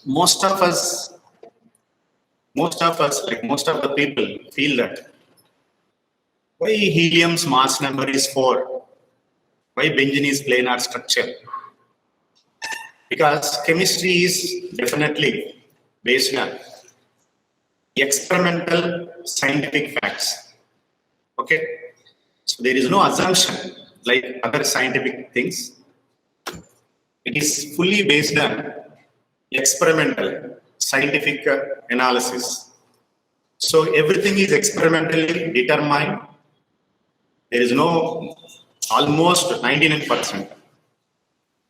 most of us, like most of the people feel that why helium's mass number is 4, why benzene is planar structure. Because chemistry is definitely based on experimental scientific facts. Okay, so there is no assumption like other scientific things. It is fully based on experimental scientific analysis. So everything is experimentally determined. There is no almost 99%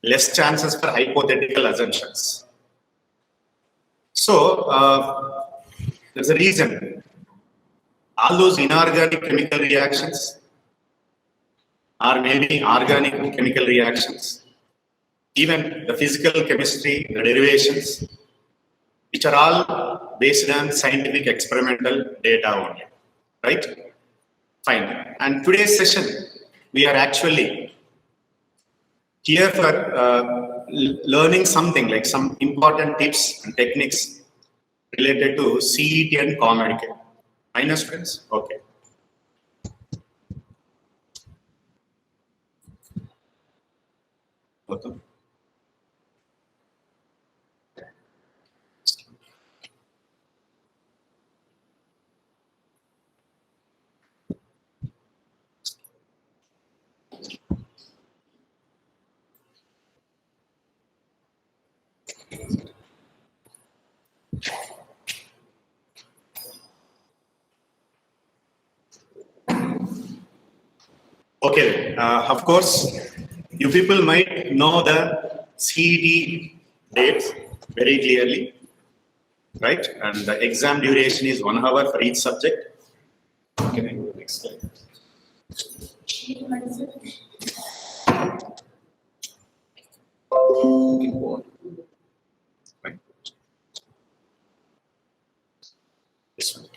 less chances for hypothetical assumptions. So there's a reason. All those inorganic chemical reactions or maybe organic chemical reactions, even the physical chemistry, the derivations, which are all based on scientific experimental data only, right? Fine. And today's session, we are actually here for learning something like some important tips and techniques related to CET and COMEDK. Minus friends? Okay. Welcome. Okay, of course, you people might know the CET dates very clearly, right? And the exam duration is 1 hour for each subject. Can I go next slide? Right. This one.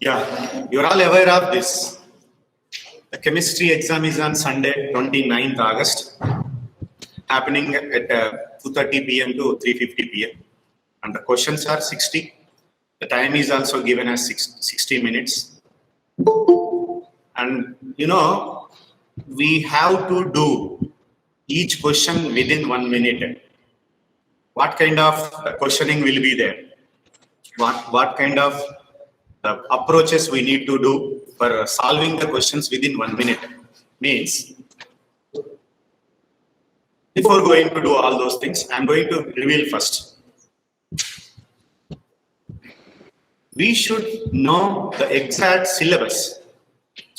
Yeah, you're all aware of this. The chemistry exam is on Sunday, 29th August, happening at 2:30 p.m. to 3:50 p.m. And the questions are 60. The time is also given as 60 minutes. And you know, we have to do each question within 1 minute. What kind of questioning will be there? What kind of approaches we need to do for solving the questions within 1 minute? Means, before going to do all those things, I'm going to reveal first. We should know the exact syllabus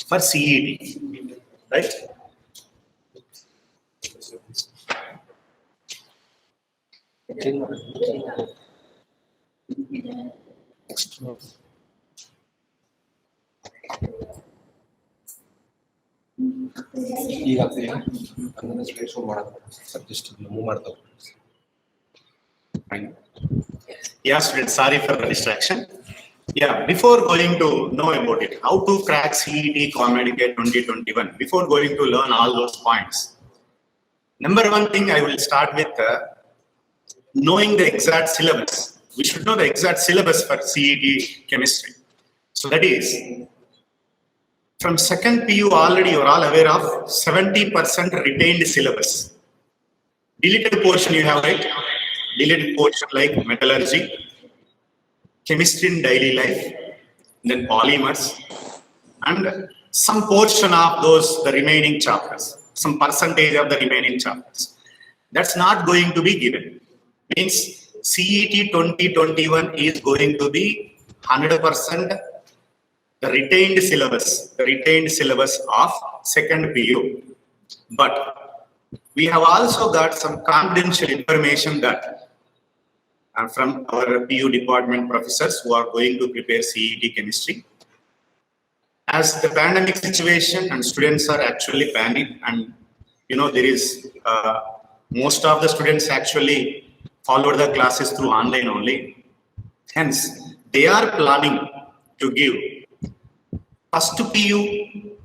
for CET, right? ಈಗ ಅದನ್ನ slide show ಮಾಡೋದು subject move ಮಾಡ್ತಾವೆ. Yeah, students, sorry for the distraction. Yeah, before going to know about it, how to crack CET COMEDK 2021, before going to learn all those points, number one thing I will start with knowing the exact syllabus. We should know the exact syllabus for CET chemistry. So that is, from second PU already you're all aware of 70% retained syllabus. Deleted portion you have, right? Deleted portion like metallurgy, chemistry in daily life, then polymers, and some portion of those, the remaining chapters, some percentage of the remaining chapters. That's not going to be given. Means CET 2021 is going to be 100% the retained syllabus of second PU. But we have also got some confidential information that from our PU department professors who are going to prepare CET chemistry. As the pandemic situation and students are actually panicked, and you know, there is most of the students actually follow the classes through online only. Hence, they are planning to give first PU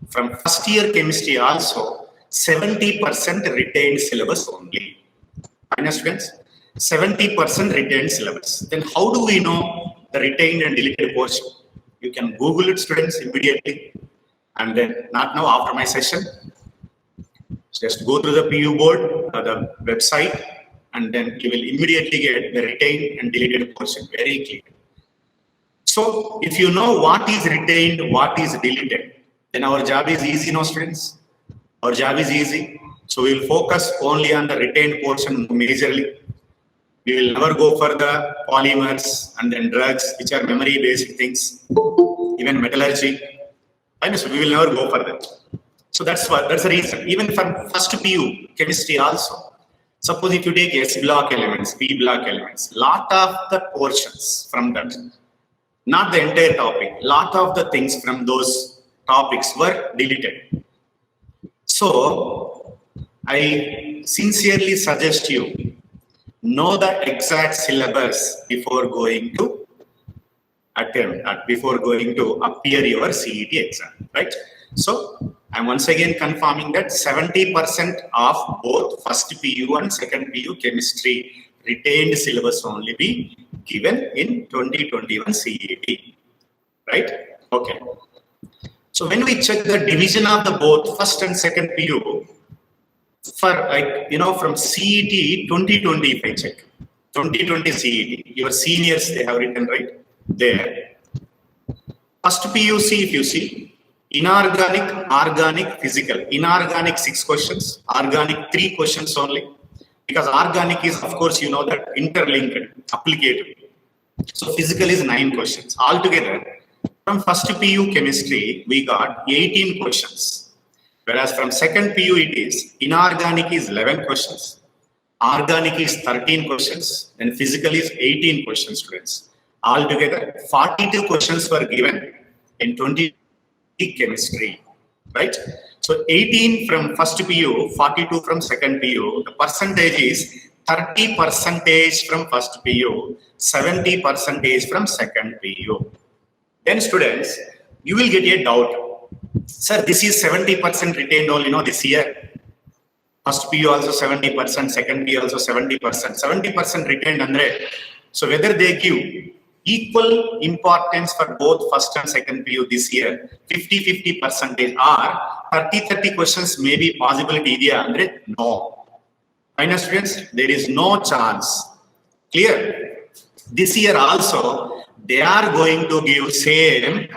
from first year chemistry also, 70% retained syllabus only. Fine, students? 70% retained syllabus. Then how do we know the retained and deleted portion? You can Google it, students, immediately. And then, not now, after my session, just go through the PU board or the website, and then you will immediately get the retained and deleted portion very clear. So, if you know what is retained, what is deleted, then our job is easy, no, students? Our job is easy. So, we will focus only on the retained portion majorly. We will never go for the polymers and then drugs, which are memory-based things, even metallurgy. We will never go for that. So that's the reason. Even from first PU, chemistry also. Suppose if you take S block elements, P block elements, lot of the portions from that, not the entire topic, lot of the things from those topics were deleted. So I sincerely suggest you know the exact syllabus before going to before going to appear your CET exam, right? So I'm once again confirming that 70% of both first PU and second PU chemistry retained syllabus only be given in 2021 CET, right? Okay. So when we check the division of the both first and second PU, for from CET 2020, if I check 2020 CET, your seniors, they have written right there. First PUC, if you see, inorganic, organic, physical. Inorganic 6 questions, organic 3 questions only. Because organic is, of course, you know that interlinked, applicative. So physical is 9 questions. Altogether, from first PU chemistry, we got 18 questions. Whereas from second PU, it is inorganic is 11 questions, organic is 13 questions, and physical is 18 questions, students. Altogether, 42 questions were given in 20 chemistry, right? So 18 from first PU, 42 from second PU. The percentage is 30% from first PU, 70% from second PU. Then students, you will get a doubt. Sir, this is 70% retained only, this year. First PU also 70%, second PU also 70%. 70% retained, Andre. So whether they give equal importance for both first and second PU this year, 50-50% or 30-30 questions may be possibility idea, Andre? No. Fine, students, there is no chance. Clear? This year also, they are going to give same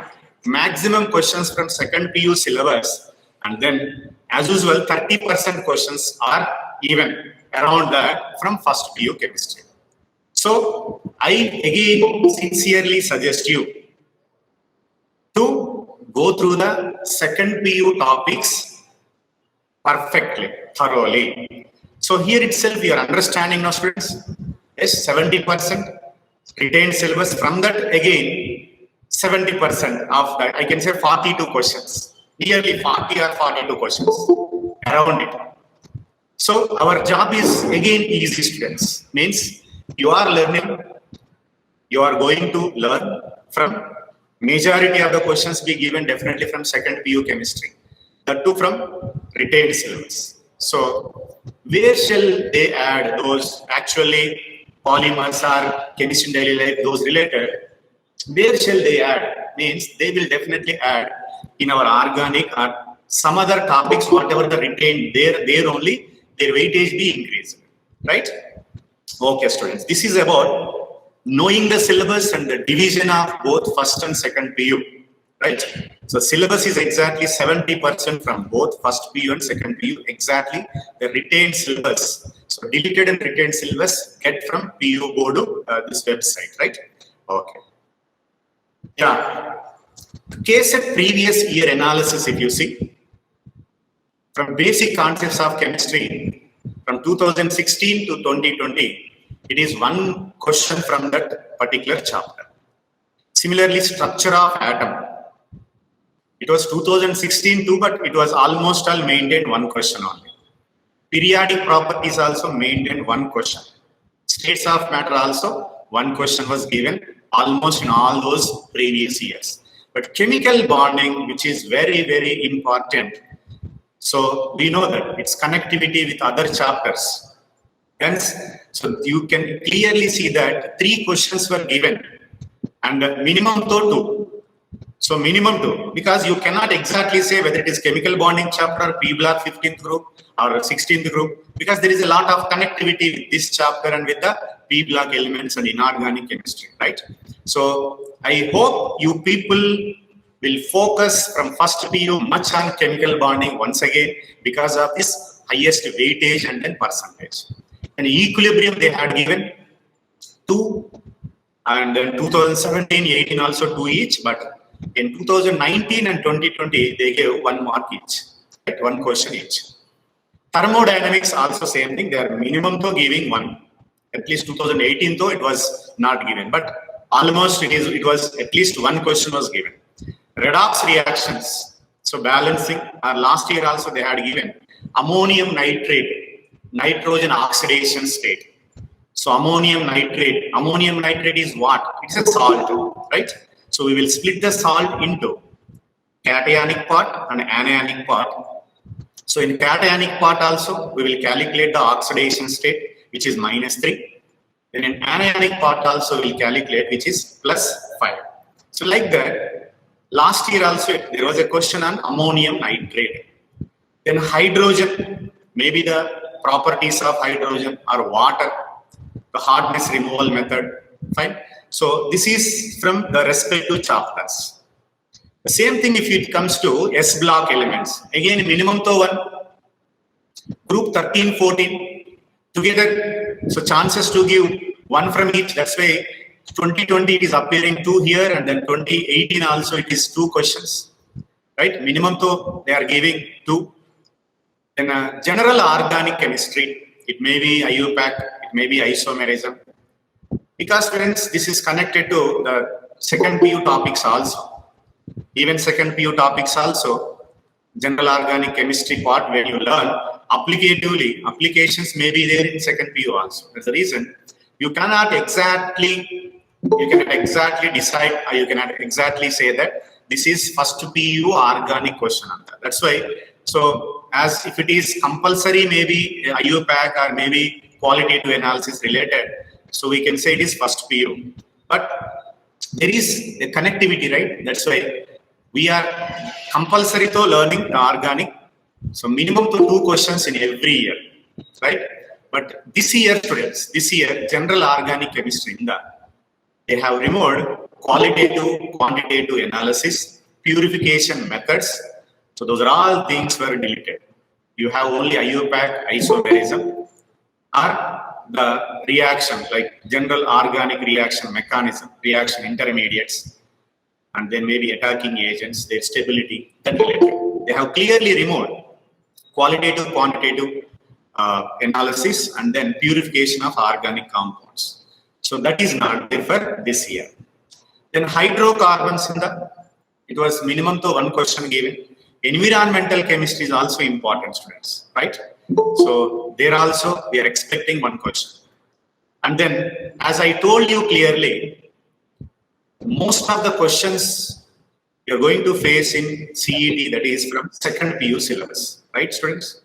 maximum questions from second PU syllabus, and then as usual 30% questions are even around that from first PU chemistry. So I again sincerely suggest you to go through the second PU topics perfectly, thoroughly. So here itself you are understanding now, students. Yes, 70% retained syllabus. From that again 70% of that, I can say 42 questions, nearly 40 or 42 questions around it. So our job is again easy, students. Means you are learning, you are going to learn from majority of the questions be given definitely from second PU chemistry, that too from retained syllabus. So where shall they add those actually polymers or chemistry in daily life, those related? Where shall they add? Means they will definitely add in our organic or some other topics, whatever the retained, there only their weightage be increased, right? Okay, students, this is about knowing the syllabus and the division of both first and second PU, right? So syllabus is exactly 70% from both first PU and second PU, exactly the retained syllabus. So deleted and retained syllabus get from PU board to this website, right? Okay. Yeah. Case at previous year analysis, if you see, from basic concepts of chemistry, from 2016 to 2020, it is one question from that particular chapter. Similarly, structure of atom. It was 2016 too, but it was almost all maintained one question only. Periodic properties also maintained one question. States of matter also one question was given almost in all those previous years. But chemical bonding, which is very, very important. So we know that it's connectivity with other chapters. Hence, so you can clearly see that 3 questions were given and minimum to 2. So minimum 2, because you cannot exactly say whether it is chemical bonding chapter or P block 15th group or 16th group, because there is a lot of connectivity with this chapter and with the P block elements and inorganic chemistry, right? So I hope you people will focus from first PU much on chemical bonding once again because of this highest weightage and then percentage. And equilibrium they had given 2, and then 2017, 18 also 2 each, but in 2019 and 2020 they gave 1 mark each, right? 1 question each. Thermodynamics also same thing, they are minimum to giving 1. At least 2018 though it was not given, but almost it was at least 1 question was given. Redox reactions, so balancing, last year also they had given ammonium nitrate, nitrogen oxidation state. So ammonium nitrate is what? It's a salt, right? So we will split the salt into cationic part and anionic part. So in cationic part also, we will calculate the oxidation state, which is -3. Then in anionic part also, we will calculate, which is +5. So like that, last year also, there was a question on ammonium nitrate. Then hydrogen, maybe the properties of hydrogen or water, the hardness removal method, fine. So this is from the respective chapters. The same thing if it comes to S block elements. Again, minimum to 1, group 13, 14 together. So chances to give 1 from each. That's why 2020 it is appearing 2 here, and then 2018 also it is 2 questions, right? Minimum to they are giving 2. Then general organic chemistry, it may be IUPAC, it may be isomerism. Because friends, this is connected to the second PU topics also. Even second PU topics also, general organic chemistry part where you learn applicatively, applications may be there in second PU also. That's the reason you cannot exactly decide, or you cannot exactly say that this is first PU organic question answer. That's why, so as if it is compulsory, maybe IUPAC or maybe qualitative analysis related, so we can say it is first PU. But there is a connectivity, right? That's why we are compulsory to learning the organic. So minimum to 2 questions in every year, right? But this year, students, this year, general organic chemistry, they have removed qualitative, quantitative analysis, purification methods. So those are all things were deleted. You have only IUPAC, isomerism, or the reaction, like general organic reaction mechanism, reaction intermediates, and then maybe attacking agents, their stability, that related. They have clearly removed qualitative, quantitative analysis, and then purification of organic compounds. So that is not there for this year. Then hydrocarbons, it was minimum to 1 question given. Environmental chemistry is also important, students, right? So there also we are expecting 1 question. And then, as I told you clearly, most of the questions you're going to face in CET, that is from second PU syllabus, right, students?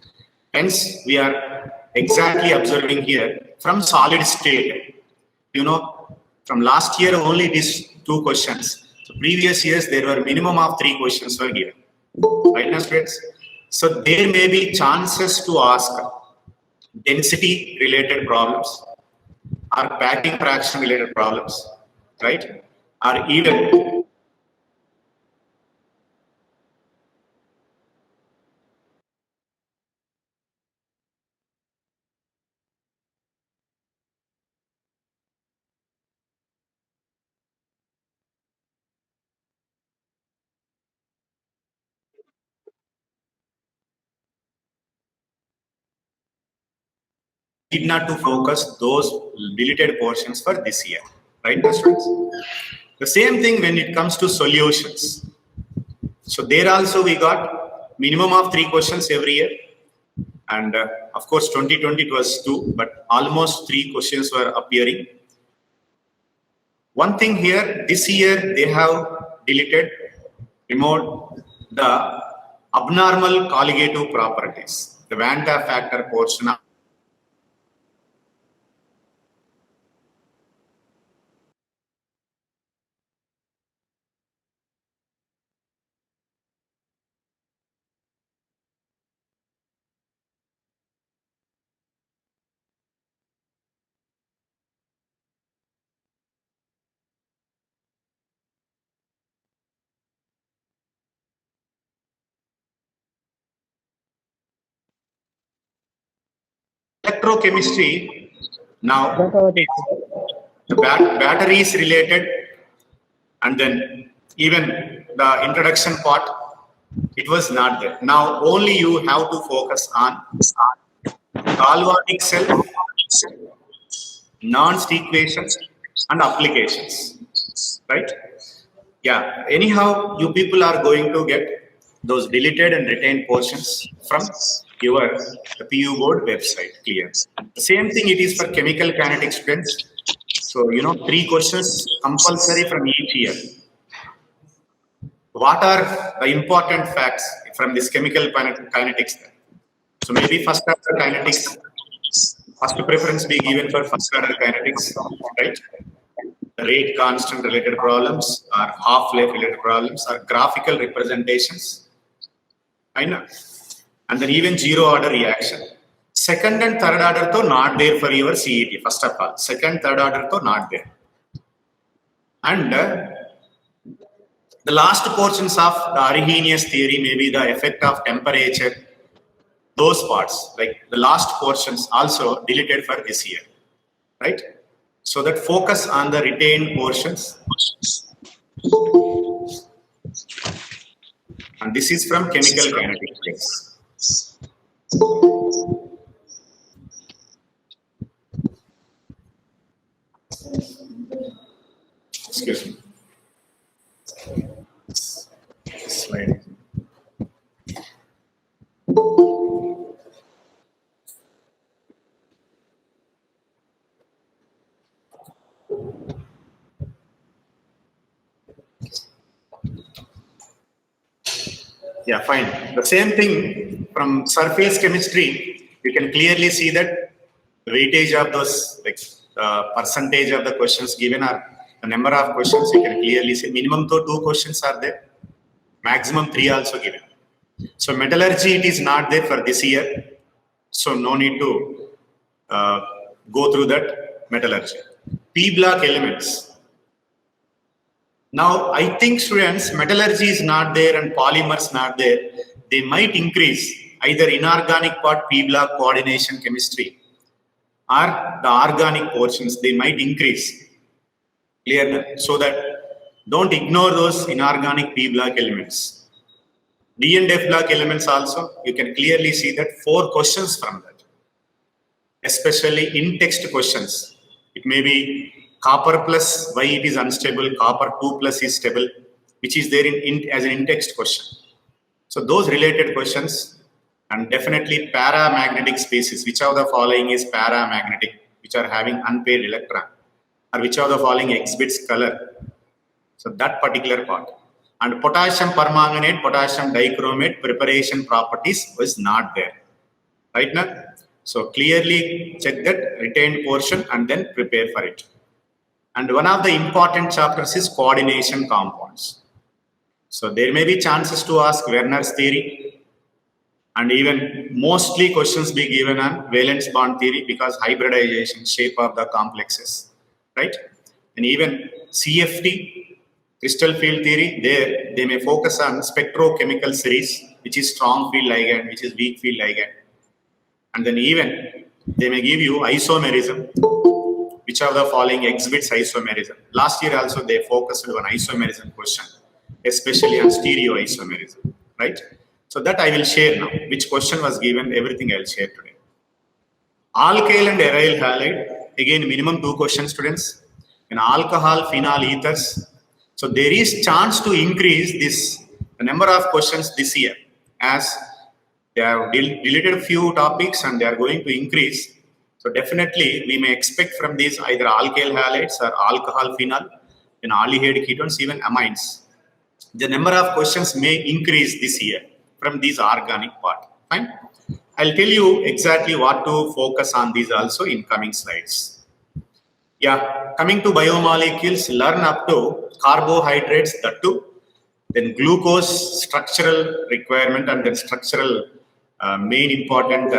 Hence, we are exactly observing here from solid state. You know, from last year only these 2 questions. So previous years there were minimum of 3 questions were given, right now, students? So there may be chances to ask density related problems or packing fraction related problems, right? Or even need not to focus those deleted portions for this year, right, students? The same thing when it comes to solutions. So there also we got minimum of 3 questions every year. And of course, 2020 it was 2, but almost 3 questions were appearing. One thing here, this year they have deleted remove the abnormal colligative properties, the Van 't factor portion of electrochemistry. Now, the battery is related, and then even the introduction part, it was not there. Now, only you have to focus on galvanic cell, nonce equations, and applications, right? Yeah, anyhow, you people are going to get those deleted and retained portions from your PU board website, clear. The same thing it is for chemical kinetics students. So, 3 questions compulsory from each year. What are the important facts from this chemical kinetics? So maybe first order kinetics, first preference be given for first order kinetics, right? Rate constant related problems or half-life related problems or graphical representations. I know. And then even zero order reaction. Second and third order to not there for your CET, first of all. Second, third order to not there. And the last portions of the Arrhenius theory, maybe the effect of temperature, those parts, like the last portions also deleted for this year, right? So that focus on the retained portions. And this is from chemical kinetics. Excuse me. Slide. Yeah, fine. The same thing from surface chemistry, you can clearly see that weightage of those, like percentage of the questions given are the number of questions. You can clearly see minimum to 2 questions are there, maximum 3 also given. So metallurgy, it is not there for this year, so no need to go through that metallurgy. P block elements. Now, I think students, metallurgy is not there and polymers not there. They might increase either inorganic part, P block coordination chemistry, or the organic portions, they might increase. Clear? So that don't ignore those inorganic P block elements. D and F block elements also, you can clearly see that 4 questions from that. Especially in text questions. It may be copper plus, why it is unstable, copper 2 plus is stable, which is there as an in-text question. So those related questions, and definitely paramagnetic species, which of the following is paramagnetic, which are having unpaired electron, or which of the following exhibits color. So that particular part. And potassium permanganate, potassium dichromate preparation properties was not there. Right now? So clearly check that retained portion and then prepare for it. And one of the important chapters is coordination compounds. So there may be chances to ask Werner's theory, and even mostly questions be given on valence bond theory because hybridization shape of the complexes, right? And even CFT, crystal field theory, there they may focus on spectrochemical series, which is strong field ligand, which is weak field ligand. And then even they may give you isomerism, which of the following exhibits isomerism. Last year also they focused on isomerism question, especially on stereoisomerism, right? So that I will share now. Which question was given, everything I will share today. Alkyl and aryl halide, again minimum 2 questions students. In alcohol, phenol ethers. So there is chance to increase the number of questions this year as they have deleted a few topics and they are going to increase. So definitely we may expect from these either alkyl halides or alcohol phenol, aldehyde ketones, even amines. the number of questions may increase this year from these organic part. Fine. I'll tell you exactly what to focus on these also in coming slides. Yeah, coming to biomolecules, learn up to carbohydrates, that too. Then glucose structural requirement and then structural main important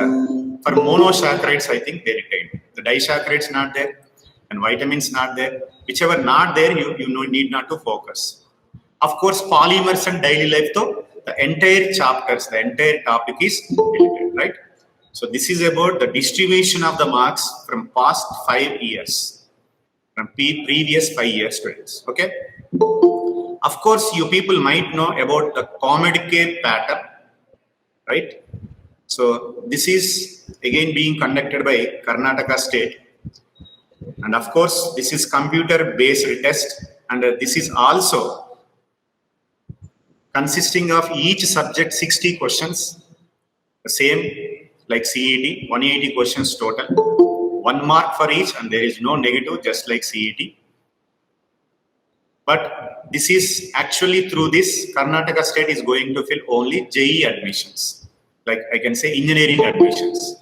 for monosaccharides, I think they retain. The disaccharides not there and vitamins not there. Whichever not there, you need not to focus. Of course, polymers and daily life though, the entire chapters, the entire topic is deleted, right? So this is about the distribution of the marks from past 5 years, from previous 5 years students, okay? Of course, you people might know about the COMEDK pattern, right? So this is again being conducted by Karnataka State. And of course, this is computer-based test, and this is also consisting of each subject 60 questions, the same like CET, 180 questions total, 1 mark for each, and there is no negative, just like CET. But this is actually through this, Karnataka State is going to fill only JEE admissions, like I can say engineering admissions.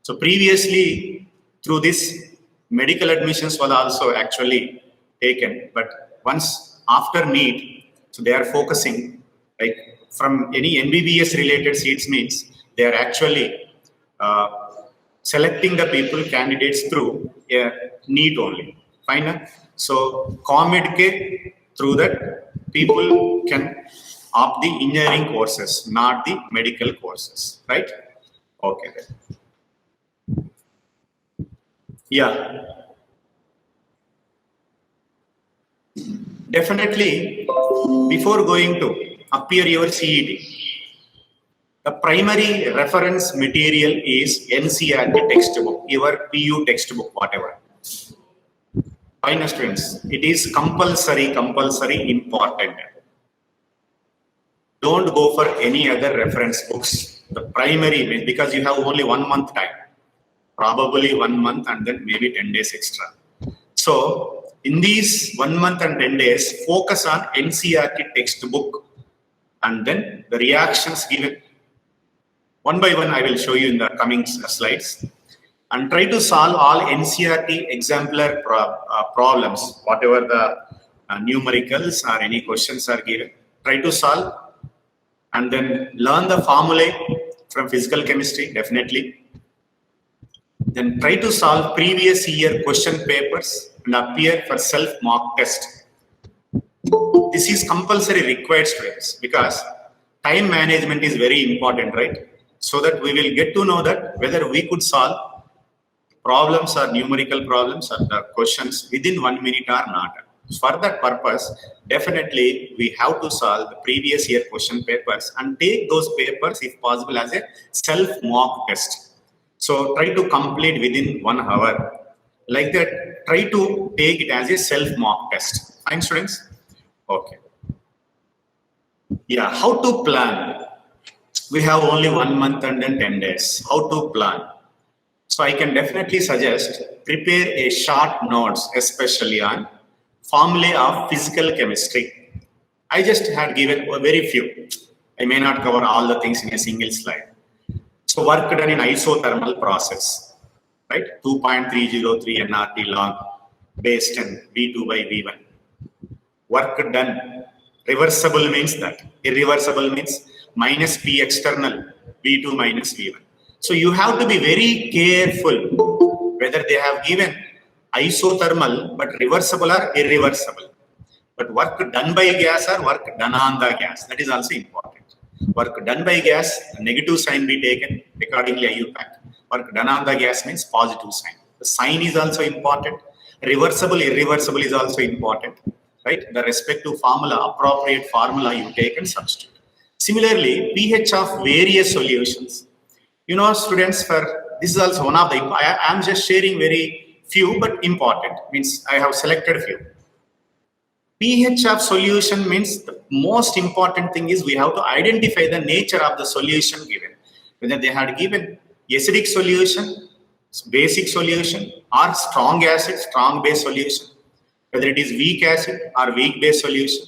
So previously, through this, medical admissions was also actually taken, but once after NEET, so they are focusing like from any MBBS related seats means they are actually selecting the people candidates through NEET only. Fine. So COMEDK, through that people can opt the engineering courses, not the medical courses, right? Okay. Yeah. Definitely, before going to appear your CET, the primary reference material is NCERT textbook, your PU textbook, whatever. Fine, students, it is compulsory important. Don't go for any other reference books. The primary, because you have only 1 month time, probably 1 month and then maybe 10 days extra. So in these 1 month and 10 days, focus on NCERT textbook and then the reactions given. One by one, I will show you in the coming slides. And try to solve all NCERT exemplar problems, whatever the numericals or any questions are given. Try to solve and then learn the formulae from physical chemistry, definitely. Then try to solve previous year question papers and appear for self mock test. This is compulsory required, students, because time management is very important, right? So that we will get to know that whether we could solve problems or numerical problems or the questions within 1 minute or not. For that purpose, definitely we have to solve the previous year question papers and take those papers if possible as a self mock test. So try to complete within 1 hour. Like that, try to take it as a self mock test. Fine, students? Okay. Yeah, how to plan? We have only 1 month and then 10 days. How to plan? So I can definitely suggest prepare a short notes, especially on formulae of physical chemistry. I just had given a very few. I may not cover all the things in a single slide. So work done in isothermal process, right? 2.303 nRT log based on V2 by V1. Work done. Reversible means that. Irreversible means minus P external, V2 minus V1. So you have to be very careful whether they have given isothermal but reversible or irreversible. But work done by gas or work done on the gas, that is also important. Work done by gas, negative sign be taken, accordingly IUPAC. Work done on the gas means positive sign. The sign is also important. Reversible, irreversible is also important, right? The respective formula, appropriate formula you take and substitute. Similarly, pH of various solutions. You know, students, for this is also one of the, I am just sharing very few but important, means I have selected few. pH of solution means the most important thing is we have to identify the nature of the solution given. Whether they had given acidic solution, basic solution, or strong acid, strong base solution. Whether it is weak acid or weak base solution.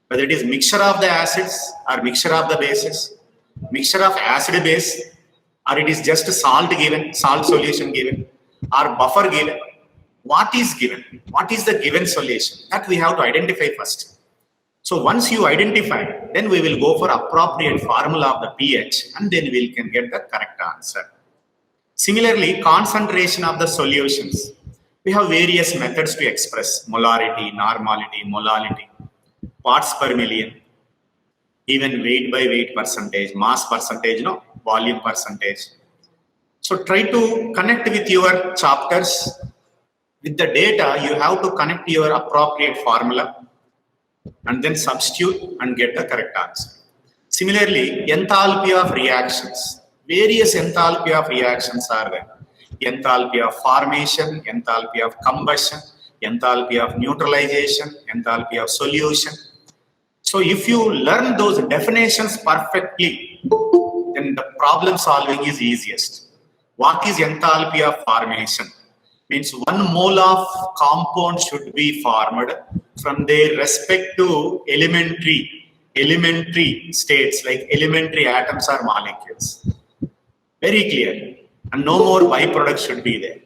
whether it is mixture of the acids or mixture of the bases, mixture of acid base, or it is just salt given, salt solution given, or buffer given. What is given? What is the given solution? That we have to identify first. So once you identify, then we will go for appropriate formula of the pH, and then we can get the correct answer. Similarly, concentration of the solutions. We have various methods to express molarity, normality, molality, parts per million, even weight by weight percentage, mass percentage, no, volume percentage. So try to connect with your chapters. With the data, you have to connect your appropriate formula and then substitute and get the correct answer. Similarly, enthalpy of reactions. Various enthalpy of reactions are there. Enthalpy of formation, enthalpy of combustion, enthalpy of neutralization, enthalpy of solution. So if you learn those definitions perfectly, then the problem solving is easiest. What is enthalpy of formation? Means 1 mole of compound should be formed from their respect to elementary states, like elementary atoms or molecules. Very clear. And no more byproducts should be there.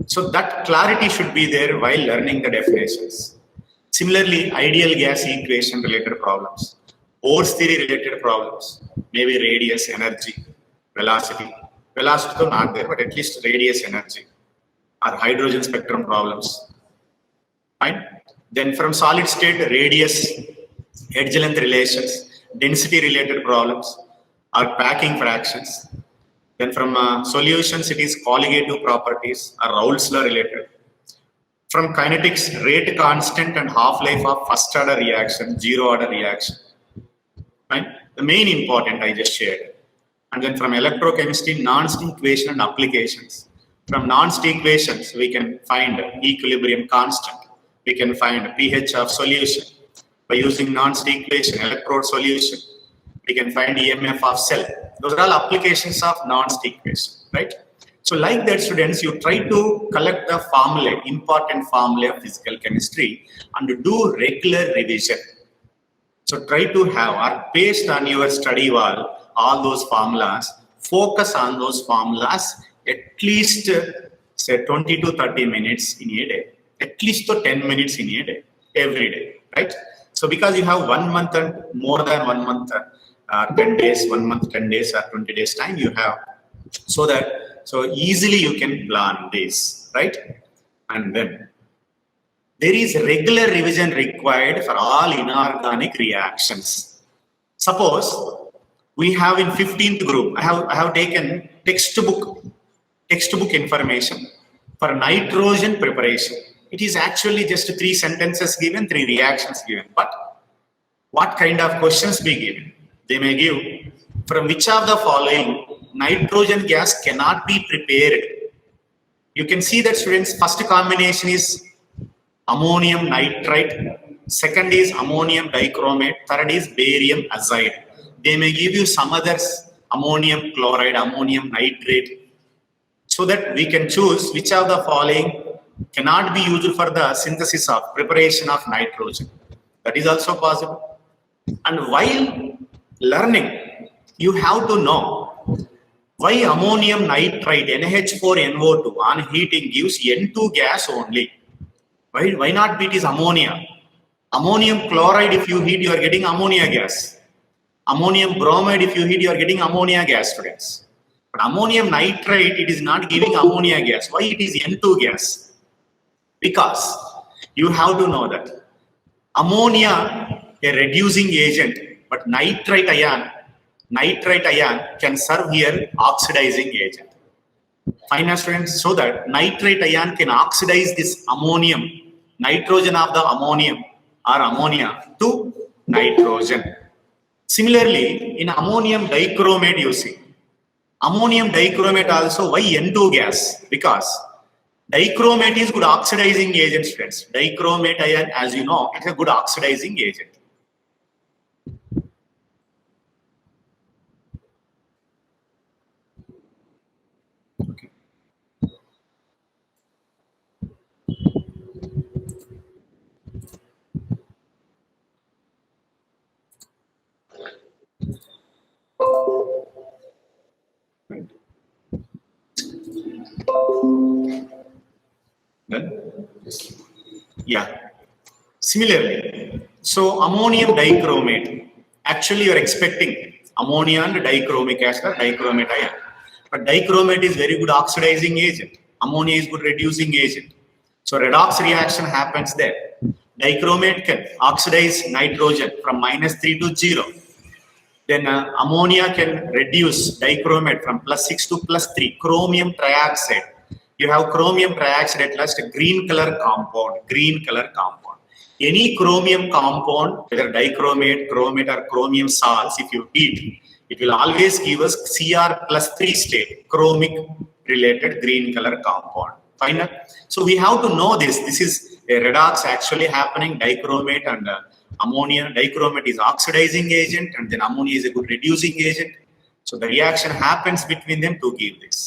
So that clarity should be there while learning the definitions. Similarly, ideal gas equation related problems, Bohr's theory related problems, maybe radius, energy, velocity. Velocity though not there, but at least radius, energy, or hydrogen spectrum problems. Fine. Then from solid state, radius, edge length relations, density related problems, or packing fractions. Then from solutions, it is colligative properties or Raoult's law related. From kinetics, rate constant and half-life of first order reaction, zero order reaction. Right? The main important I just shared. And then from electrochemistry, Nernst equation and applications. From Nernst equations, we can find equilibrium constant. We can find pH of solution. By using Nernst equation, electrode solution, we can find EMF of cell. Those are all applications of Nernst equation, right? So like that, students, you try to collect the formula, important formula of physical chemistry, and do regular revision. So try to have, or based on your study wall, all those formulas, focus on those formulas at least say 20 to 30 minutes in a day, at least 10 minutes in a day, every day, right? So because you have 1 month and more than 1 month, 10 days, 1 month, 10 days or 20 days time you have, so easily you can plan this, right? And then there is regular revision required for all inorganic reactions. Suppose we have in 15th group, I have taken textbook information for nitrogen preparation. It is actually just 3 sentences given, 3 reactions given. But what kind of questions be given? They may give, from which of the following nitrogen gas cannot be prepared? You can see that, students, first combination is ammonium nitrite, second is ammonium dichromate, third is barium azide. They may give you some others, ammonium chloride, ammonium nitrate, so that we can choose which of the following cannot be used for the synthesis of preparation of nitrogen. That is also possible. And while learning, you have to know why ammonium nitrite, NH4NO2 on heating gives N2 gas only. Why not be it is ammonia? Ammonium chloride, if you heat, you are getting ammonia gas. Ammonium bromide, if you heat, you are getting ammonia gas, students. But ammonium nitrate, it is not giving ammonia gas. Why it is N2 gas? Because you have to know that ammonia, a reducing agent, but nitrite ion can serve here oxidizing agent. Fine, students, so that nitrite ion can oxidize this ammonium, nitrogen of the ammonium or ammonia to nitrogen. Similarly, in ammonium dichromate, you see, ammonium dichromate also, why N2 gas? Because dichromate is good oxidizing agent, friends. Dichromate ion, as you know, it's a good oxidizing agent. Okay. Yes. Yeah. Similarly, so ammonium dichromate. Actually, you are expecting ammonia and dichromic acid or dichromate ion. But dichromate is very good oxidizing agent. Ammonia is good reducing agent. So redox reaction happens there. Dichromate can oxidize nitrogen from -3 to 0. Then ammonia can reduce dichromate from +6 to +3. Chromium trioxide. You have chromium trioxide at last, a green color compound. Green color compound. Any chromium compound, whether dichromate, chromate, or chromium salts, if you heat, it will always give us Cr+3 state, chromic related green color compound. Fine. So we have to know this. This is a redox actually happening, dichromate and ammonia. Dichromate is oxidizing agent and then ammonia is a good reducing agent. So the reaction happens between them to give this.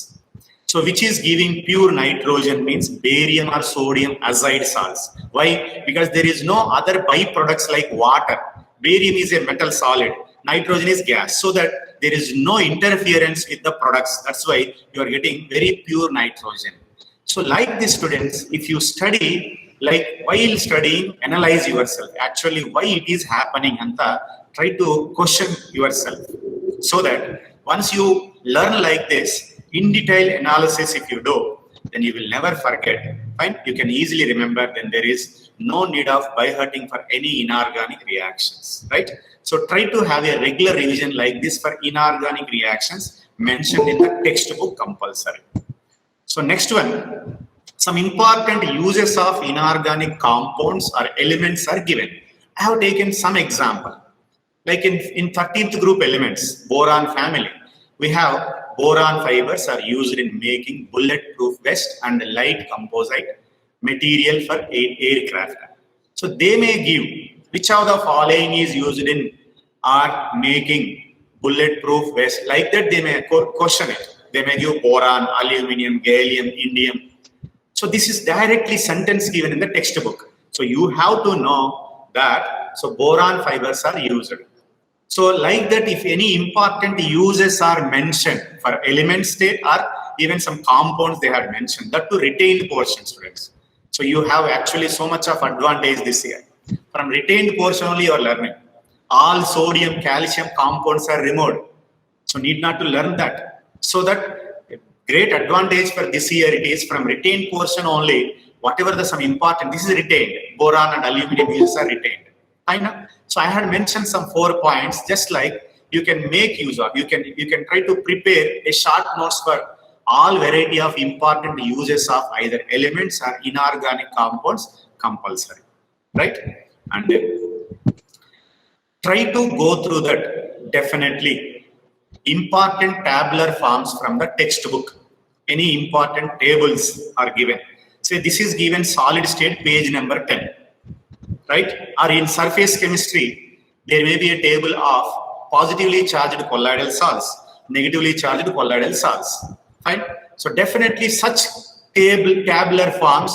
So which is giving pure nitrogen means barium or sodium azide salts. Why? Because there is no other byproducts like water. Barium is a metal solid. Nitrogen is gas. So that there is no interference with the products. That's why you are getting very pure nitrogen. So like this, students, if you study, like while studying, analyze yourself. Actually, why it is happening, Anta, try to question yourself. So that once you learn like this, in detail analysis if you do, then you will never forget. Fine, you can easily remember, then there is no need of by-hearting for any inorganic reactions, right? So try to have a regular revision like this for inorganic reactions mentioned in the textbook compulsory. So next one, some important uses of inorganic compounds or elements are given. I have taken some example. Like in 13th group elements, boron family, we have boron fibers are used in making bulletproof vest and light composite material for aircraft. So they may give which of the following is used in or making bulletproof vest. Like that they may question it. They may give boron, aluminum, gallium, indium. So this is directly sentence given in the textbook. So you have to know that. So boron fibers are used. So like that, if any important uses are mentioned for element state or even some compounds they had mentioned, that to retained portion, students. So you have actually so much of advantage this year. From retained portion only you are learning. All sodium, calcium compounds are removed. So need not to learn that. So that great advantage for this year it is from retained portion only. Whatever the some important, this is retained. Boron and aluminum uses are retained. I know. So I had mentioned some 4 points, just like you can make use of. You can try to prepare a short notes for all variety of important uses of either elements or inorganic compounds compulsory, right? And then try to go through that definitely. Important tabular forms from the textbook. Any important tables are given. So this is given solid state, page number 10. Right? Or in surface chemistry, there may be a table of positively charged colloidal salts, negatively charged colloidal salts. Fine? So definitely such tabular forms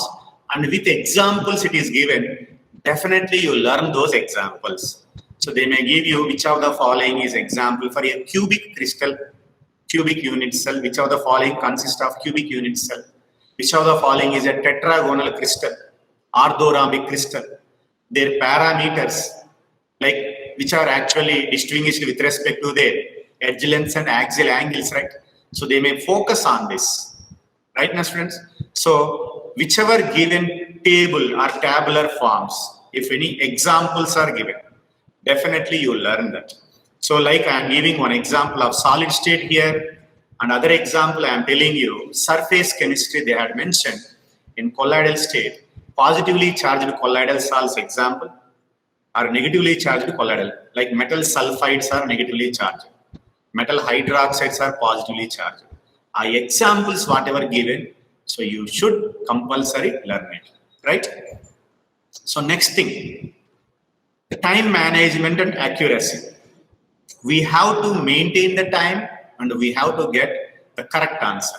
and with examples it is given. Definitely you learn those examples. So they may give you which of the following is example for a cubic crystal, cubic unit cell, which of the following consists of cubic unit cell, which of the following is a tetragonal crystal, orthorhombic crystal. Their parameters, like which are actually distinguished with respect to their edge lengths and axial angles, right? So they may focus on this, right, now students? So whichever given table or tabular forms, if any examples are given, definitely you learn that. So like I am giving one example of solid state here, another example I am telling you, surface chemistry they had mentioned in colloidal state. Positively charged colloidal salts example are negatively charged colloidal, like metal sulfides are negatively charged, metal hydroxides are positively charged. Are examples whatever given, so you should compulsory learn it, right? So next thing, the time management and accuracy. We have to maintain the time and we have to get the correct answer.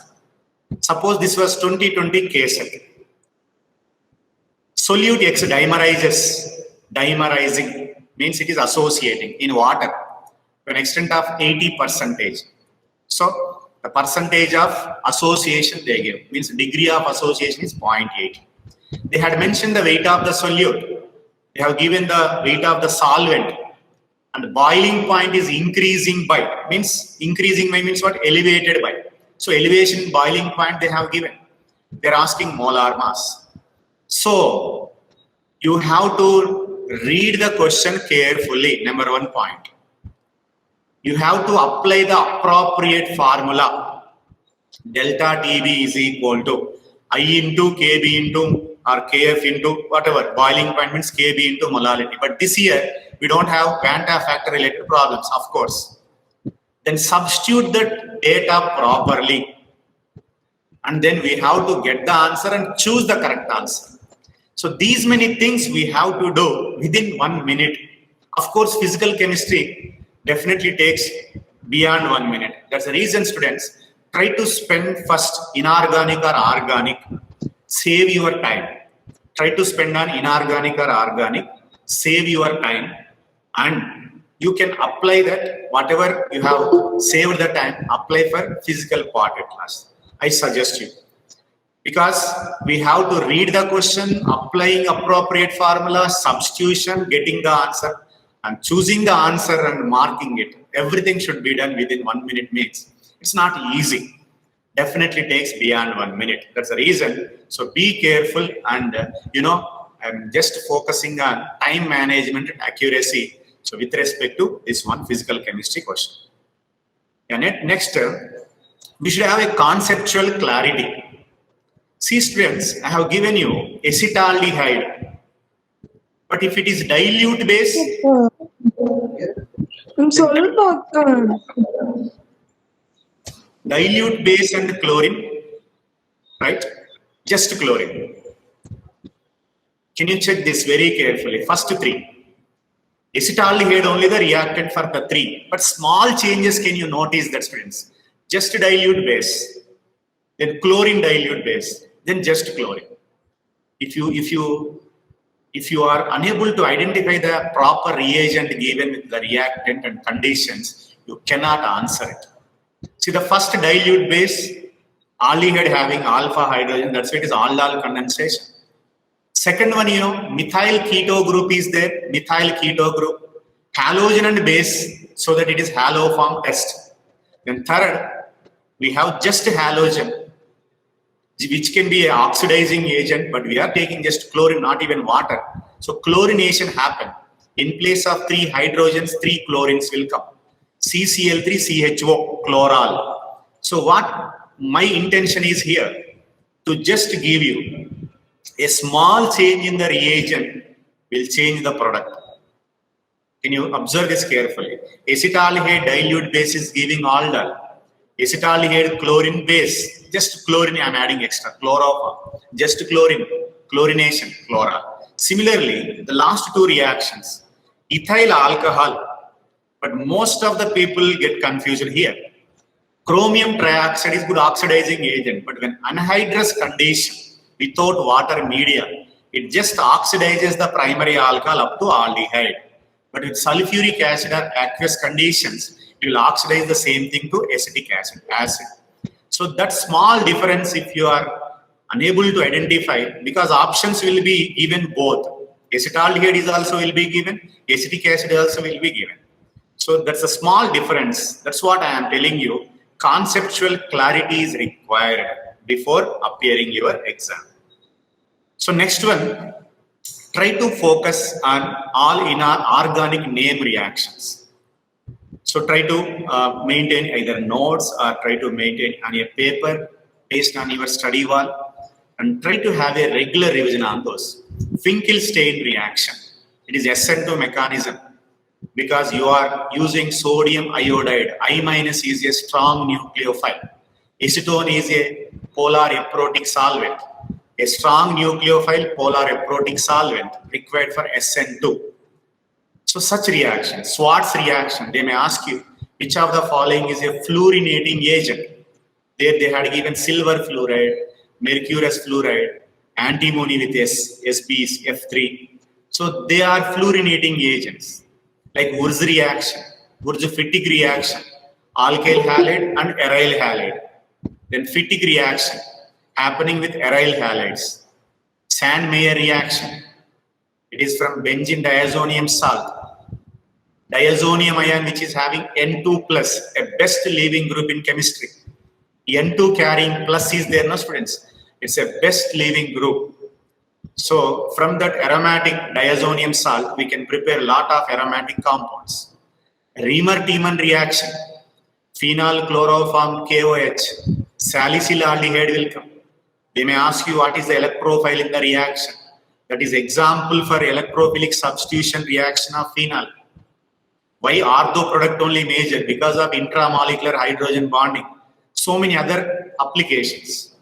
Suppose this was 2020 case study. Solute X dimerizes. Dimerizing means it is associating in water to an extent of 80%. So the percentage of association they give means degree of association is 0.8. They had mentioned the weight of the solute. They have given the weight of the solvent. And the boiling point is increasing by, means increasing by means what? Elevated by. So elevation boiling point they have given. They're asking molar mass. So you have to read the question carefully, number 1 point. You have to apply the appropriate formula. Delta TB is equal to I into KB into or KF into whatever. Boiling point means KB into molality. But this year, we don't have Vanta factor related problems, of course. Then substitute the data properly. And then we have to get the answer and choose the correct answer. So these many things we have to do within 1 minute. Of course, physical chemistry definitely takes beyond 1 minute. That's the reason, students, try to spend first inorganic or organic. Save your time. Try to spend on inorganic or organic. Save your time. And you can apply that, whatever you have saved the time, apply for physical part at class. I suggest you. Because we have to read the question, applying appropriate formula, substitution, getting the answer, and choosing the answer and marking it. Everything should be done within 1 minute means. It's not easy. Definitely takes beyond 1 minute. That's the reason. So be careful and, I'm just focusing on time management and accuracy. So with respect to this one physical chemistry question. And next, we should have a conceptual clarity. See, students, I have given you acetaldehyde. But if it is dilute base, dilute base and chlorine, right? Just chlorine. Can you check this very carefully? First 3. Acetaldehyde only the reactant for the 3. But small changes can you notice that, students? Just dilute base, then chlorine dilute base, then just chlorine. If you are unable to identify the proper reagent given with the reactant and conditions, you cannot answer it. See, the first dilute base, aldehyde having alpha hydrogen, that's why it is aldol condensation. Second one, methyl keto group is there, methyl keto group, halogen and base, so that it is halo form test. Then third, we have just halogen, which can be an oxidizing agent, but we are taking just chlorine, not even water. So chlorination happen. In place of 3 hydrogens, 3 chlorines will come. CCl3CHO, chloral. So what my intention is here, to just give you a small change in the reagent will change the product. Can you observe this carefully? Acetaldehyde dilute base is giving aldol. Acetaldehyde chlorine base, just chlorine I am adding extra, chloroform, just chlorine, chlorination, chloral. Similarly, the last 2 reactions, ethyl alcohol, but most of the people get confused here. Chromium trioxide is good oxidizing agent, but when anhydrous condition, without water media, it just oxidizes the primary alcohol up to aldehyde. But with sulfuric acid or aqueous conditions, it will oxidize the same thing to acetic acid. So that small difference, if you are unable to identify, because options will be given both. Acetaldehyde is also will be given, acetic acid also will be given. So that's a small difference. That's what I am telling you. Conceptual clarity is required before appearing your exam. So next one, try to focus on all inorganic name reactions. So try to maintain either notes or try to maintain on a paper based on your study wall, and try to have a regular revision on those. Finkelstein reaction. It is SN2 mechanism because you are using sodium iodide. I- is a strong nucleophile. Acetone is a polar aprotic solvent. A strong nucleophile polar aprotic solvent required for SN2. So such reaction, Schwartz reaction, they may ask you which of the following is a fluorinating agent. There they had given silver fluoride, mercurous fluoride, antimony with Sb F3. So they are fluorinating agents like Wurz reaction, Wurz-Fittig reaction, alkyl halide and aryl halide. Then Fittig reaction happening with aryl halides. Sand-Meyer reaction. It is from benzene diazonium salt. Diazonium ion which is having N2 plus, a best leaving group in chemistry. N2 carrying plus is there, no students? It's a best leaving group. So from that aromatic diazonium salt, we can prepare a lot of aromatic compounds. Riemer-Tiemann reaction. Phenol chloroform KOH. Salicylaldehyde will come. They may ask you what is the electrophile in the reaction. That is example for electrophilic substitution reaction of phenol. Why ortho product only major? Because of intramolecular hydrogen bonding. So many other applications.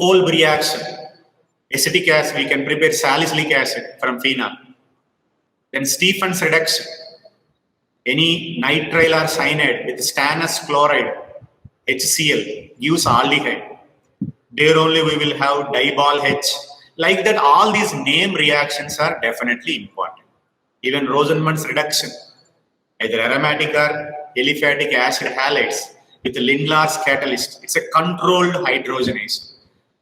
Kolb reaction. Acetic acid, we can prepare salicylic acid from phenol. Then Stefan's reduction. Any nitrile or cyanide with stannous chloride, HCl, gives aldehyde. There only we will have dibol H. Like that, all these name reactions are definitely important. Even Rosenmund's reduction, either aromatic or aliphatic acid halides with Lindlar's catalyst. It's a controlled hydrogenation.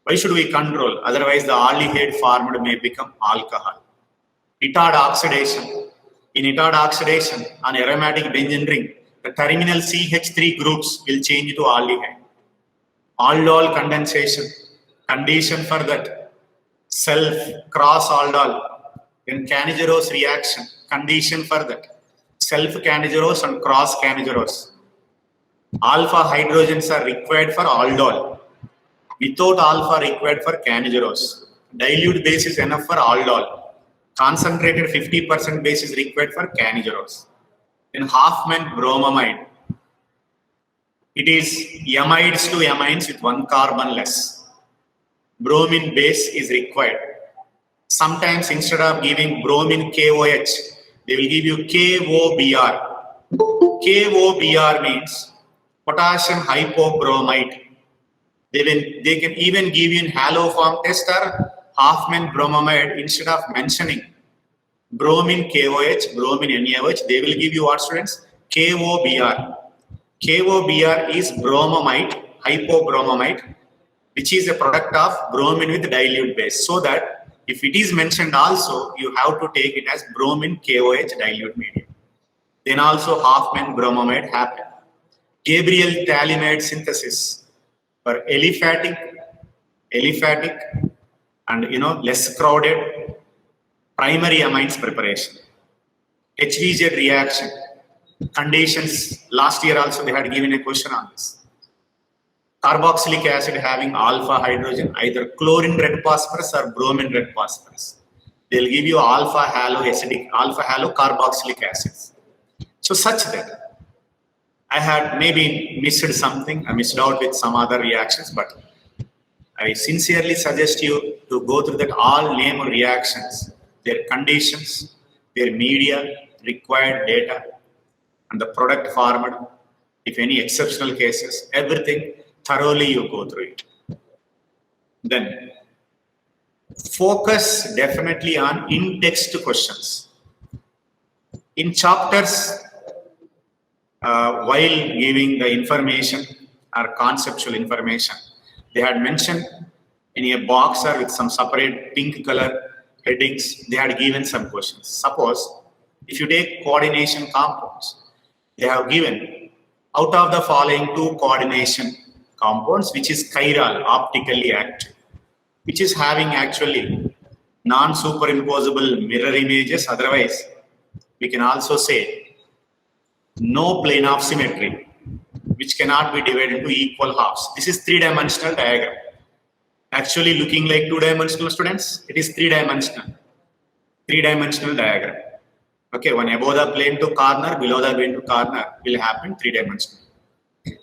Why should we control? Otherwise, the aldehyde formed may become alcohol. Etard oxidation. In etard oxidation, on aromatic benzene ring, the terminal CH3 groups will change to aldehyde. Aldol condensation. Condition for that. Self cross aldol. In Cannigerose reaction. Condition for that. Self Cannigerose and cross Cannigerose. Alpha hydrogens are required for aldol. Without alpha required for Cannigerose. Dilute base is enough for aldol. Concentrated 50% base is required for Cannigerose. Then Hoffman bromamide. It is amides to amines with one carbon less. Bromine base is required. Sometimes instead of giving bromine KOH, they will give you KOBr. KOBr means potassium hypobromite. They can even give you in haloform test or Hoffman bromamide instead of mentioning bromine KOH, bromine NaOH, they will give you what, students? KOBr. KOBr is bromamide, hypobromamide, which is a product of bromine with dilute base. So that if it is mentioned also, you have to take it as bromine KOH dilute medium. Then also Hoffman bromamide happened. Gabriel phthalimide synthesis for aliphatic, and less crowded primary amines preparation. HVZ reaction conditions. Last year also they had given a question on this. Carboxylic acid having alpha hydrogen, either chlorine red phosphorus or bromine red phosphorus. They'll give you alpha halo carboxylic acids. So such that I had maybe missed something, I missed out with some other reactions, but I sincerely suggest you to go through that all name reactions, their conditions, their media, required data, and the product formed, if any exceptional cases, everything thoroughly you go through it. Then focus definitely on in-text questions. In chapters, while giving the information or conceptual information, they had mentioned in a box or with some separate pink color headings, they had given some questions. Suppose if you take coordination compounds, they have given out of the following two coordination compounds, which is chiral, optically active, which is having actually non-superimposable mirror images. Otherwise, we can also say no plane of symmetry, which cannot be divided into equal halves. This is three-dimensional diagram. Actually looking like two-dimensional, students, it is three-dimensional diagram. Okay, one above the plane to corner, below the plane to corner will happen three-dimensional.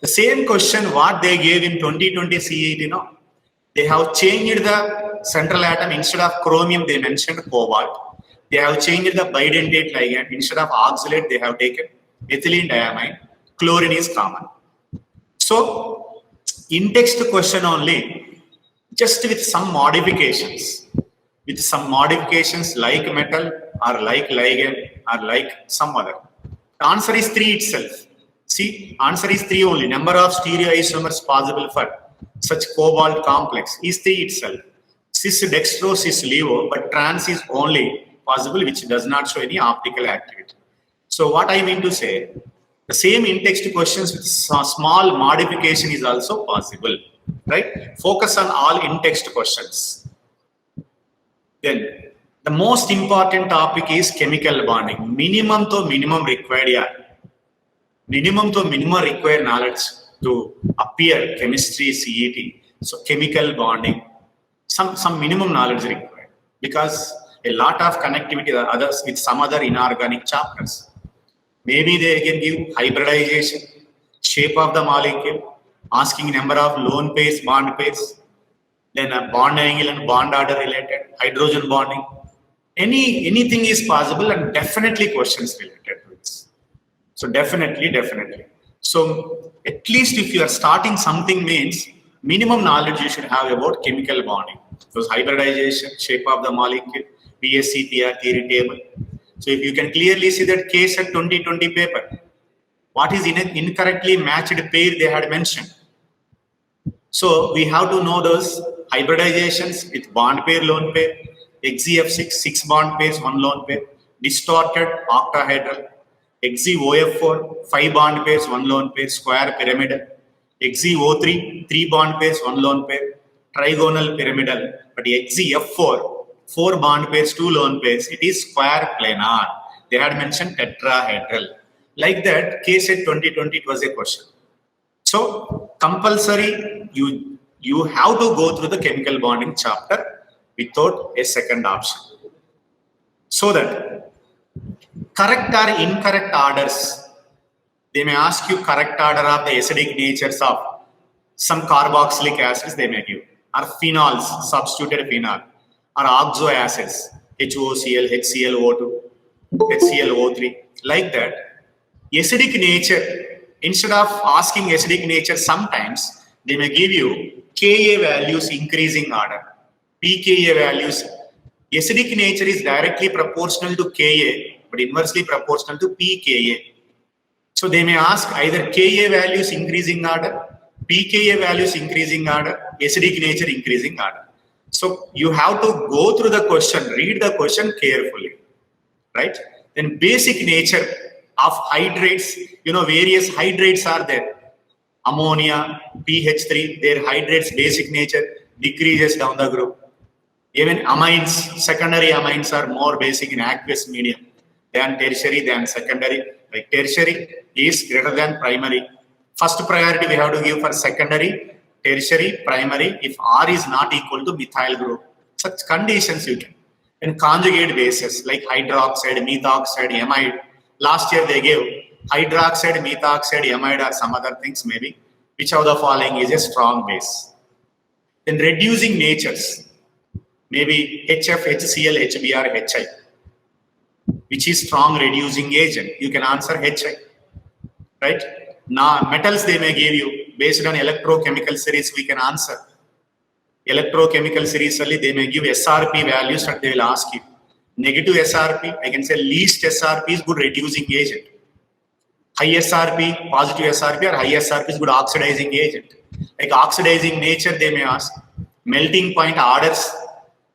The same question what they gave in 2020 CET, they have changed the central atom. Instead of chromium, they mentioned cobalt. They have changed the bidentate ligand. Instead of oxalate, they have taken ethylene diamine. Chlorine is common. So, in-text question only, just with some modifications. With some modifications like metal or like ligand or like some other. The answer is 3 itself. See, answer is 3 only. Number of stereoisomers possible for such cobalt complex is 3 itself. cis dextro, cis levo, but trans is only possible, which does not show any optical activity. So what I mean to say, the same in-text questions with small modification is also possible, right? Focus on all in-text questions. Then the most important topic is chemical bonding. Minimum to minimum required, yeah. Minimum to minimum required knowledge to appear chemistry, CET. So chemical bonding, some minimum knowledge required, because a lot of connectivity others with some other inorganic chapters. Maybe they can give hybridization, shape of the molecule, asking number of lone pairs, bond pairs, then a bond angle and bond order related, hydrogen bonding. Anything is possible, and definitely questions related to this. So definitely. So at least if you are starting something, means minimum knowledge you should have about chemical bonding. Those hybridization, shape of the molecule, BSc, PR theory table. So if you can clearly see that case at 2020 paper, what is in an incorrectly matched pair they had mentioned. So we have to know those hybridizations with bond pair, lone pair, XeF6, 6 bond pairs, 1 lone pair, distorted octahedral, XeOF4, 5 bond pairs, 1 lone pair, square pyramidal, XeO3, 3 bond pairs, 1 lone pair, trigonal pyramidal, but XeF4, 4 bond pairs, 2 lone pairs, it is square planar. They had mentioned tetrahedral. Like that, case at 2020, it was a question. So compulsory, you have to go through the chemical bonding chapter without a second option. So that correct or incorrect orders, they may ask you correct order of the acidic natures of some carboxylic acids they may give, or phenols, substituted phenol, or oxo acids, HOCl, HClO2, HClO3, like that. Acidic nature, instead of asking acidic nature, sometimes they may give you Ka values increasing order, pKa values. Acidic nature is directly proportional to Ka, but inversely proportional to pKa. So they may ask either Ka values increasing order, pKa values increasing order, acidic nature increasing order. So you have to go through the question, read the question carefully, right? Then basic nature of hydrates, various hydrates are there. Ammonia, pH3, their hydrates basic nature decreases down the group. Even amines, secondary amines are more basic in aqueous medium than tertiary, than secondary. Like tertiary is greater than primary. First priority we have to give for secondary, tertiary, primary, if R is not equal to methyl group. Such conditions you can. And conjugate bases like hydroxide, methoxide, amide. Last year they gave hydroxide, methoxide, amide, or some other things maybe. Which of the following is a strong base? Then reducing natures. Maybe HF, HCl, HBr, HI. Which is strong reducing agent? You can answer HI. Right? Now, metals they may give you based on electrochemical series, we can answer. Electrochemical series only they may give SRP values and they will ask you. Negative SRP, I can say least SRP is good reducing agent. High SRP, positive SRP, or high SRP is good oxidizing agent. Like oxidizing nature they may ask. Melting point orders,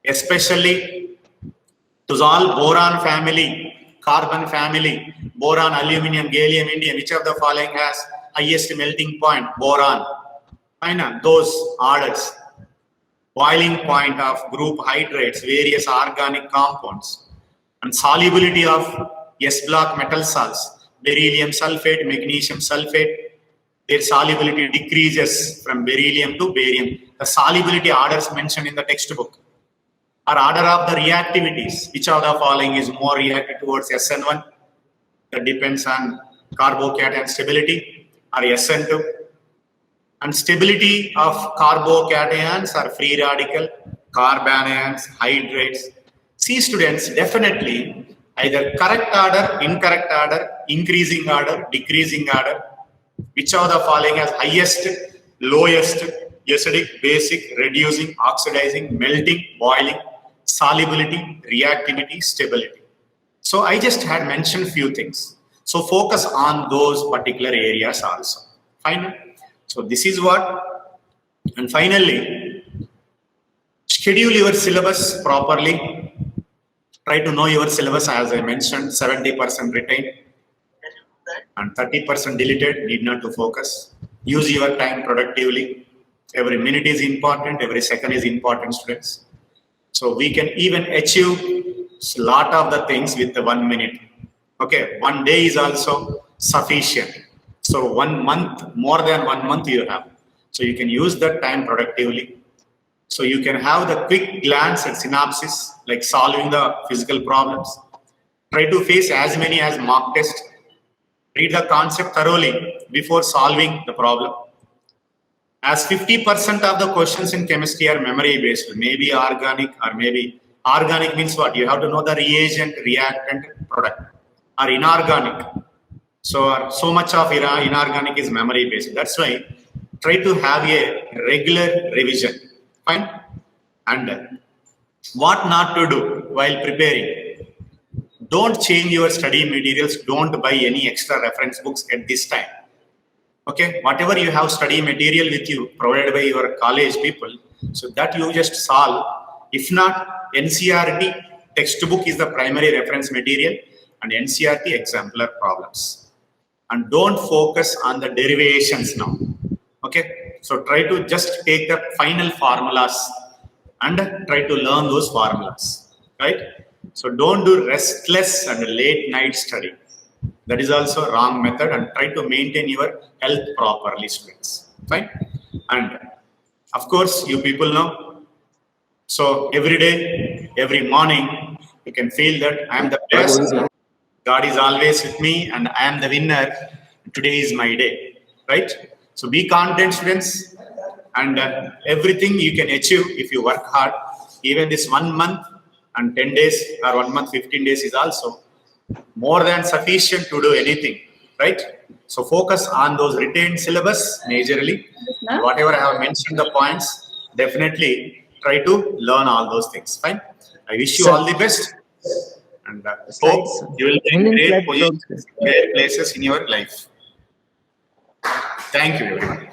especially to solve boron family, carbon family, boron, aluminum, gallium, indium, which of the following has highest melting point? Boron. Fine, those orders. Boiling point of group hydrates, various organic compounds, and solubility of S-block metal salts, beryllium sulfate, magnesium sulfate, their solubility decreases from beryllium to barium. The solubility orders mentioned in the textbook. Or order of the reactivities, which of the following is more reactive towards SN1? That depends on carbocation stability, or SN2. And stability of carbocations or free radical, carbanions, hydrates. See students, definitely either correct order, incorrect order, increasing order, decreasing order. Which of the following has highest, lowest, acidic, basic, reducing, oxidizing, melting, boiling, solubility, reactivity, stability. So I just had mentioned few things. So focus on those particular areas also. Fine. So this is what. And finally, Schedule your syllabus properly. Try to know your syllabus, as I mentioned, 70% retained and 30% deleted, need not to focus. Use your time productively. Every minute is important, every second is important, students. So we can even achieve a lot of the things with the 1 minute. Okay, 1 day is also sufficient. So 1 month, more than 1 month you have. So you can use that time productively. So you can have the quick glance at synopsis, like solving the physical problems. Try to face as many as mock test. Read the concept thoroughly before solving the problem. As 50% of the questions in chemistry are memory based, maybe organic, or maybe organic means what? You have to know the reagent, reactant, product, or inorganic. So much of inorganic is memory based. That's why try to have a regular revision. Fine. And what not to do while preparing? Don't change your study materials. Don't buy any extra reference books at this time. Okay, whatever you have study material with you provided by your college people, so that you just solve. If not, NCERT textbook is the primary reference material and NCERT exemplar problems. And don't focus on the derivations now. Okay, so try to just take the final formulas and try to learn those formulas, right? So don't do restless and late night study. That is also a wrong method, and try to maintain your health properly, students. Fine. And of course, you people know. So every day, every morning, you can feel that I am the best. God is always with me, and I am the winner. Today is my day, right? So be content, students, and everything you can achieve if you work hard. Even this 1 month and 10 days, or 1 month, 15 days is also more than sufficient to do anything, right? So focus on those retained syllabus majorly. Whatever I have mentioned the points, definitely try to learn all those things. Fine. I wish you all the best, and hope you will be in great positions, great places in your life. Thank you, everyone.